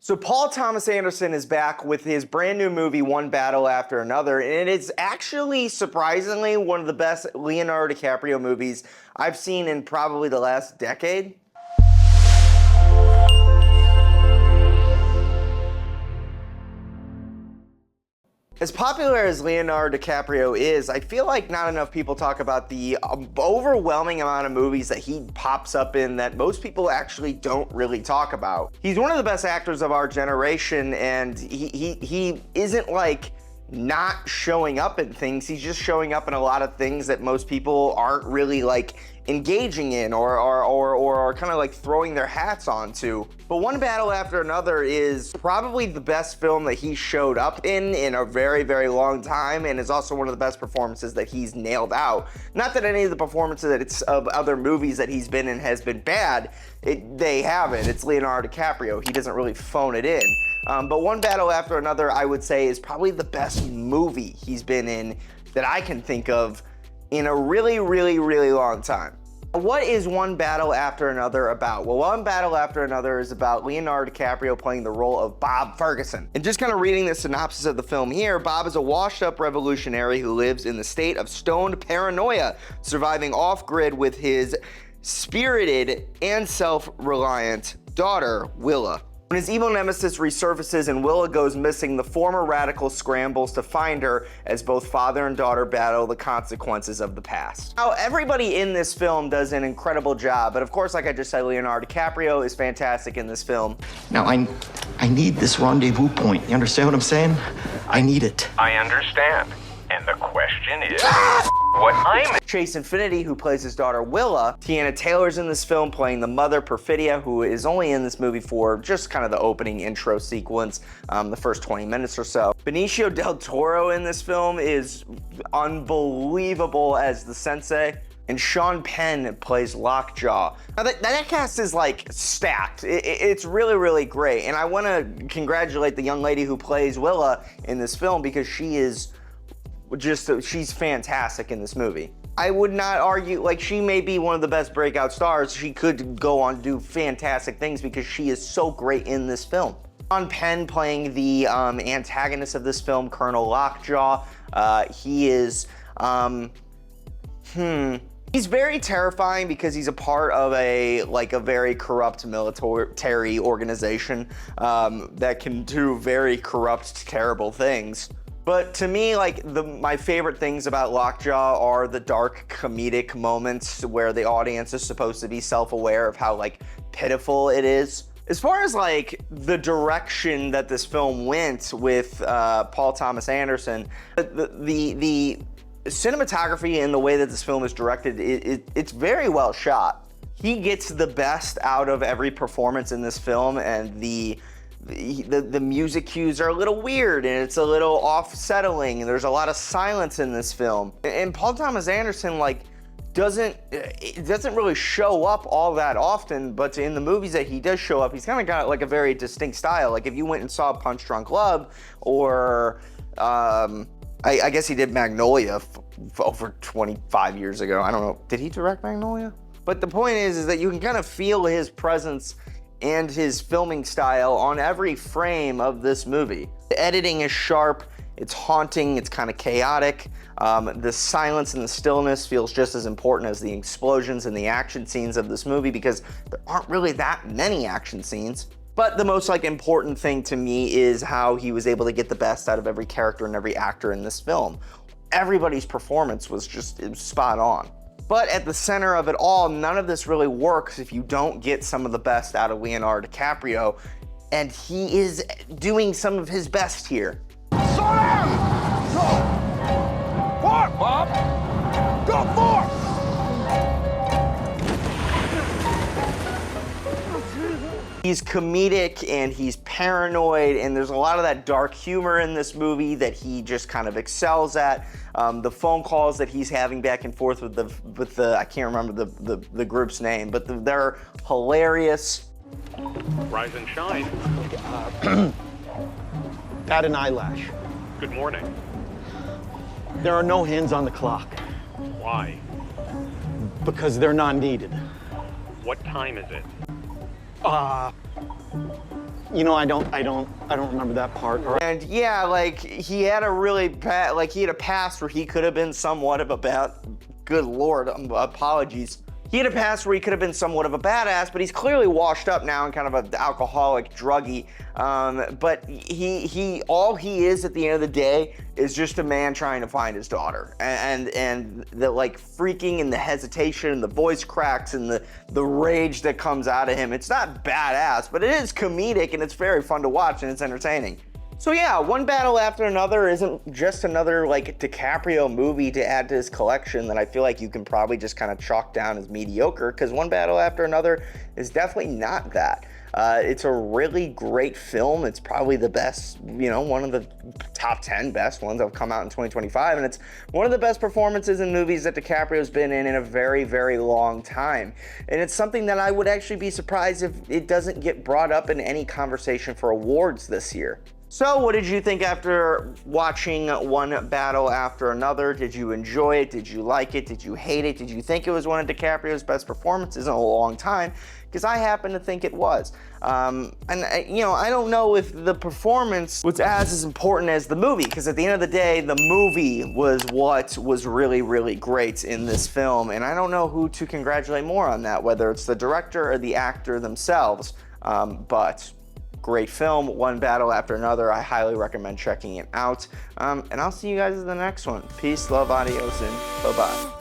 So Paul Thomas Anderson is back with his brand new movie, One Battle After Another, and it's actually, surprisingly, one of the best Leonardo DiCaprio movies I've seen in probably the last decade. As popular as Leonardo DiCaprio is, I feel like not enough people talk about the overwhelming amount of movies that he pops up in that most people actually don't really talk about. He's one of the best actors of our generation, and he isn't like not showing up in things. He's just showing up in a lot of things that most people aren't really like engaging in or kind of like throwing their hats onto. But One Battle After Another is probably the best film that he showed up in a very, very long time, and is also one of the best performances that he's nailed out. Not that any of the performances of other movies that he's been in has been bad. They haven't. It's Leonardo DiCaprio. He doesn't really phone it in. But One Battle After Another, I would say, is probably the best movie he's been in that I can think of in a really, really, really long time. What is One Battle After Another about? Well, One Battle After Another is about Leonardo DiCaprio playing the role of Bob Ferguson. And just kind of reading the synopsis of the film here, Bob is a washed-up revolutionary who lives in the state of stoned paranoia, surviving off-grid with his spirited and self-reliant daughter, Willa. When his evil nemesis resurfaces and Willa goes missing, the former radical scrambles to find her as both father and daughter battle the consequences of the past. Now, everybody in this film does an incredible job, but of course, like I just said, Leonardo DiCaprio is fantastic in this film. Now, I need this rendezvous point. You understand what I'm saying? I need it. I understand. And the question is, what I'm... Chase Infiniti, who plays his daughter Willa. Teyana Taylor's in this film playing the mother, Perfidia, who is only in this movie for just kind of the opening intro sequence, the first 20 minutes or so. Benicio del Toro in this film is unbelievable as the sensei. And Sean Penn plays Lockjaw. Now that cast is like stacked. It's really, really great. And I want to congratulate the young lady who plays Willa in this film because she's fantastic in this movie. I would not argue, like, she may be one of the best breakout stars. She could go on to do fantastic things because she is so great in this film. Sean Penn playing the antagonist of this film, Colonel Lockjaw. He is, he's very terrifying because he's a part of a very corrupt military organization that can do very corrupt, terrible things. But to me, like, my favorite things about Lockjaw are the dark comedic moments where the audience is supposed to be self-aware of how, like, pitiful it is. As far as, like, the direction that this film went with Paul Thomas Anderson, the cinematography and the way that this film is directed, it's very well shot. He gets the best out of every performance in this film, and the music cues are a little weird and it's a little off-settling, and there's a lot of silence in this film. And Paul Thomas Anderson, like, doesn't really show up all that often, but in the movies that he does show up, he's kind of got like a very distinct style. Like if you went and saw Punch Drunk Love, or I guess he did Magnolia over 25 years ago. I don't know, did he direct Magnolia? But the point is that you can kind of feel his presence and his filming style on every frame of this movie. The editing is sharp, it's haunting, it's kind of chaotic. The silence and the stillness feels just as important as the explosions and the action scenes of this movie, because there aren't really that many action scenes. But the most important thing to me is how he was able to get the best out of every character and every actor in this film. Everybody's performance was spot on. But at the center of it all, none of this really works if you don't get some of the best out of Leonardo DiCaprio, and he is doing some of his best here. Slow down! Go! Forward, Bob! Go forward! He's comedic and he's paranoid, and there's a lot of that dark humor in this movie that he just kind of excels at. The phone calls that he's having back and forth with the I can't remember the group's name, but they're hilarious. Rise and shine. Bat an eyelash. Good morning. There are no hands on the clock. Why? Because they're not needed. What time is it? You know, I don't remember that part. And yeah, like he had a really bad, like he had a past where he could have been somewhat of a bad, good Lord, apologies. He had a past where he could have been somewhat of a badass, but he's clearly washed up now and kind of an alcoholic, druggy. But all he is at the end of the day is just a man trying to find his daughter. And the like freaking and the hesitation and the voice cracks and the rage that comes out of him. It's not badass, but it is comedic and it's very fun to watch and it's entertaining. So yeah, One Battle After Another isn't just another like DiCaprio movie to add to his collection that I feel like you can probably just kind of chalk down as mediocre, because One Battle After Another is definitely not that. It's a really great film. It's probably the best, you know, one of the top 10 best ones that have come out in 2025. And it's one of the best performances in movies that DiCaprio's been in a very, very long time. And it's something that I would actually be surprised if it doesn't get brought up in any conversation for awards this year. So what did you think after watching One Battle After Another? Did you enjoy it? Did you like it? Did you hate it? Did you think it was one of DiCaprio's best performances in a long time? Because I happen to think it was. You know, I don't know if the performance was as important as the movie, because at the end of the day, the movie was what was really, really great in this film. And I don't know who to congratulate more on that, whether it's the director or the actor themselves. But great film, One Battle After Another. I highly recommend checking it out. And I'll see you guys in the next one. Peace, love, adios, and bye-bye.